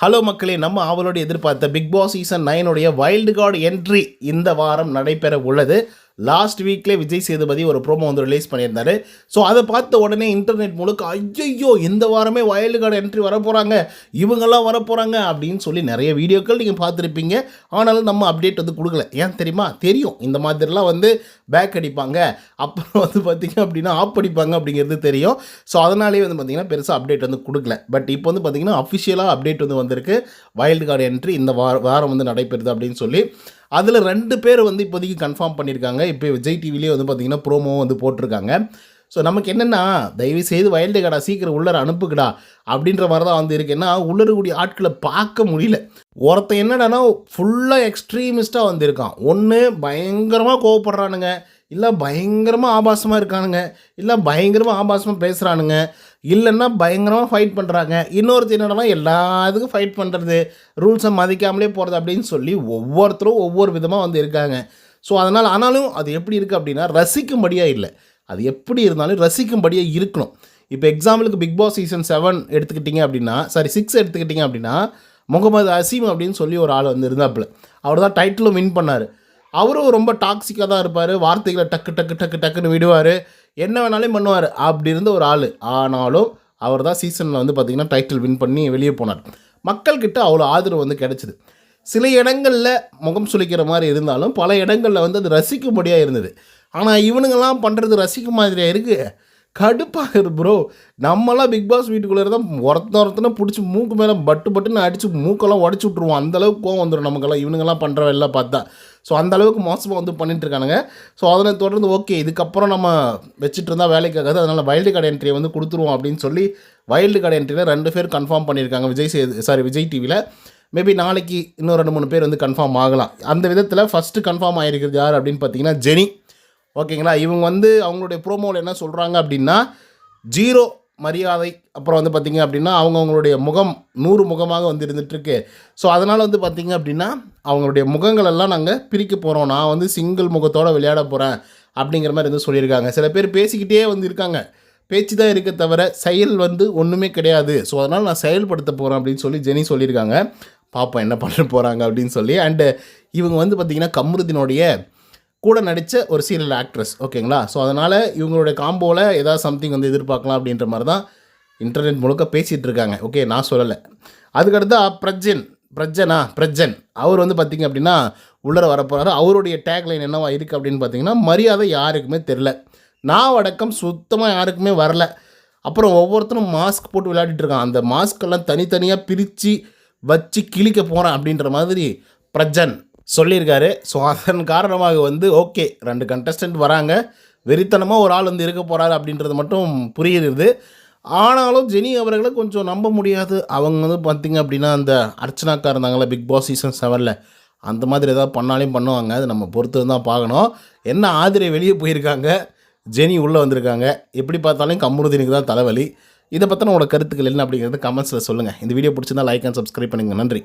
Hello மக்களே, நம்ம ஆவலோடு எதிர்பார்த்த பிக் பாஸ் சீசன் 9 உடைய வைல்டு கார்டு என்ட்ரி இந்த வாரம் நடைபெற உள்ளது. லாஸ்ட் வீக்லேயே விஜய் சேதுபதி ஒரு ப்ரோமோ வந்து ரிலீஸ் பண்ணியிருந்தாரு. ஸோ அதை பார்த்த உடனே இன்டர்நெட் முழுக்க ஐயோ இந்த வாரமே வைல்டு கார்டு என்ட்ரி வரப்போகிறாங்க, இவங்கெல்லாம் வரப்போகிறாங்க அப்படின்னு சொல்லி நிறைய வீடியோக்கள் நீங்கள் பார்த்துருப்பீங்க. ஆனாலும் நம்ம அப்டேட் வந்து கொடுக்கல. ஏன் தெரியுமா? தெரியும் இந்த மாதிரிலாம் வந்து பேக் அடிப்பாங்க, அப்புறம் வந்து பார்த்திங்க அப்படின்னா ஆப் அடிப்பாங்க அப்படிங்கிறது தெரியும். ஸோ அதனாலேயே வந்து பார்த்திங்கன்னா பெருசாக அப்டேட் வந்து கொடுக்கல. பட் இப்போ வந்து பார்த்திங்கன்னா அஃபிஷியலாக அப்டேட் வந்து வந்திருக்கு. வைல்டு கார்டு என்ட்ரி இந்த வாரம் வந்து நடைபெறுது அப்படின்னு சொல்லி. அதில் 2 பேர் வந்து இப்போதைக்கு கன்ஃபார்ம் பண்ணியிருக்காங்க. இப்போ விஜய் டிவிலேயே வந்து பார்த்திங்கன்னா ப்ரோமோ வந்து போட்டிருக்காங்க. ஸோ நமக்கு என்னென்னா, தயவுசெய்து வைல்டு கார்டா சீக்கிரம் உள்ளர அனுப்புக்கடா அப்படின்ற மாதிரி தான் வந்து இருக்குன்னா, உள்ளரக்கூடிய ஆட்களை பார்க்க முடியல. ஒருத்தன் என்னடானா ஃபுல்லாக எக்ஸ்ட்ரீமிஸ்ட்டாக வந்திருக்கான். ஒன்று பயங்கரமாக கோவப்படுறானுங்க, இல்லை பயங்கரமாக ஆபாசமாக இருக்கானுங்க, இல்லை பயங்கரமாக ஆபாசமாக பேசுகிறானுங்க, இல்லைன்னா பயங்கரமாக ஃபைட் பண்ணுறாங்க. இன்னொருத்தர் என்னன்னா எல்லாத்துக்கும் ஃபைட் பண்ணுறது, ரூல்ஸை மதிக்காமலே போகிறது அப்படின்னு சொல்லி ஒவ்வொருத்தரும் ஒவ்வொரு விதமாக வந்து இருக்காங்க. ஸோ அதனால் ஆனாலும் அது எப்படி இருக்குது அப்படின்னா, ரசிக்கும்படியாக இல்லை. அது எப்படி இருந்தாலும் ரசிக்கும்படியாக இருக்கணும். இப்போ எக்ஸாம்பிளுக்கு பிக் பாஸ் சீசன் 7 எடுத்துக்கிட்டிங்க அப்படின்னா, 6 எடுத்துக்கிட்டிங்க அப்படின்னா, முகமது அசீம் அப்படின்னு சொல்லி ஒரு ஆள் வந்து இருந்தாப்புல. அவர் தான் டைட்டிலும் வின் பண்ணார். அவரும் ரொம்ப டாக்ஸிக்காக தான் இருப்பார். வார்த்தைகளை டக்கு டக்கு டக்கு டக்குன்னு விடுவார், என்ன வேணாலும் பண்ணுவார். அப்படி இருந்த ஒரு ஆள். ஆனாலும் அவர் தான் சீசனில் வந்து பார்த்திங்கன்னா டைட்டில் வின் பண்ணி வெளியே போனார். மக்கள்கிட்ட அவ்வளோ ஆதரவு வந்து கிடச்சிது. சில இடங்களில் முகம் சுளிக்கிற மாதிரி இருந்தாலும் பல இடங்களில் வந்து அது ரசிக்கும்படியாக இருந்தது. ஆனால் இவனுங்கெல்லாம் பண்ணுறது ரசிக்கும் மாதிரியாக இருக்குது. கடுப்பாகுது ப்ரோ. நம்மளாம் பிக் பாஸ் வீட்டுக்குள்ளே தான் ஒருத்தனை பிடிச்சி மூக்கு மேலே பட்டுன்னு அடித்து மூக்கெல்லாம் உடச்சி விட்ருவோம். அந்தளவுக்கு கோவம் வந்துடும் நமக்கெல்லாம் இவனுங்கெல்லாம் பண்ணுறவெல்லாம் பார்த்தா. ஸோ அந்தளவுக்கு மோசமாக வந்து பண்ணிட்டுருக்கானுங்க. ஸோ அதனை தொடர்ந்து ஓகே இதுக்கப்புறம் நம்ம வச்சுட்டு இருந்தால் வேலைக்காகாது, அதனால் வைல்டு கார்டு என்ட்ரியை வந்து கொடுத்துருவோம் அப்படின்னு சொல்லி வைல்டு கார்டு என்ட்ரியில் 2 பேர் கன்ஃபார்ம் பண்ணியிருக்காங்க விஜய் டிவியில். மேபி நாளைக்கு இன்னும் 2-3 பேர் வந்து கன்ஃபார்ம் ஆகலாம். அந்த விதத்தில் ஃபஸ்ட்டு கன்ஃபார்ம் ஆகிருக்கிறது யார் அப்படின்னு பார்த்தீங்கன்னா ஜெனி. ஓகேங்களா? இவங்க வந்து அவங்களுடைய ப்ரோமோவில் என்ன சொல்கிறாங்க அப்படின்னா, 0 மரியாதை, அப்புறம் வந்து பார்த்திங்க அப்படின்னா அவங்களுடைய முகம் 100 முகமாக வந்து இருந்துகிட்ருக்கு. ஸோ அதனால் வந்து பார்த்திங்க அப்படின்னா அவங்களுடைய முகங்களெல்லாம் நாங்கள் பிரிக்க போகிறோம், நான் வந்து சிங்கிள் முகத்தோடு விளையாட போகிறேன் அப்படிங்கிற மாதிரி வந்து சொல்லியிருக்காங்க. சில பேர் பேசிக்கிட்டே வந்து இருக்காங்க, பேச்சு தான் இருக்க தவிர செயல் வந்து ஒன்றுமே கிடையாது. ஸோ அதனால் நான் செயல்படுத்த போகிறேன் அப்படின்னு சொல்லி ஜெனி சொல்லியிருக்காங்க. பார்ப்போம் என்ன பண்ண போகிறாங்க அப்படின்னு சொல்லி. அண்டு இவங்க வந்து பார்த்திங்கன்னா கம்ருதீனுடைய கூட நடித்த ஒரு சீரியல் ஆக்ட்ரஸ். ஓகேங்களா? ஸோ அதனால் இவங்களுடைய காம்போவில் ஏதாவது சம்திங் வந்து எதிர்பார்க்கலாம் அப்படின்ற மாதிரி தான் இன்டர்நெட் முழுக்க பேசிகிட்டு இருக்காங்க. ஓகே, நான் சொல்லலை. அதுக்கடுத்தா பிரஜன் அவர் வந்து பார்த்திங்க அப்படின்னா உள்ளர வரப்போகிறாரு. அவருடைய டேக்லைன் என்னவா இருக்குது அப்படின்னு பார்த்தீங்கன்னா, மரியாதை யாருக்குமே தெரில, நான் அடக்கம் சுத்தமாக யாருக்குமே வரல, அப்புறம் ஒவ்வொருத்தரும் மாஸ்க் போட்டு விளையாடிட்டு இருக்கான், அந்த மாஸ்கெல்லாம் தனித்தனியாக பிரித்து வச்சு கிழிக்க போகிறேன் அப்படின்ற மாதிரி பிரஜன் சொல்லியிருக்காரு. ஸோ அதன் காரணமாக வந்து ஓகே 2 கண்டஸ்டன்ட் வராங்க, வெறித்தனமாக ஒரு ஆள் வந்து இருக்க போகிறாரு அப்படின்றது மட்டும் புரியுது. ஆனாலும் ஜெனி அவர்களை கொஞ்சம் நம்ப முடியாது. அவங்க வந்து பார்த்திங்க அப்படின்னா அந்த அர்ச்சனாக்கா இருந்தாங்களே பிக் பாஸ் சீசன் 7 அந்த மாதிரி ஏதாவது பண்ணாலும் பண்ணுவாங்க. அது நம்ம பொறுத்து தான் பார்க்கணும். என்ன ஆதிரை வெளியே போயிருக்காங்க, ஜெனி உள்ளே வந்திருக்காங்க. எப்படி பார்த்தாலும் கம்ருதீனுக்கு தான் தலைவலி. இதை பற்றின உங்களோட கருத்துக்கள் என்ன அப்படிங்கிறது கமெண்ட்ஸில் சொல்லுங்கள். இந்த வீடியோ பிடிச்சிருந்தால் லைக் அண்ட் சப்ஸ்கிரைப் பண்ணுங்கள். நன்றி.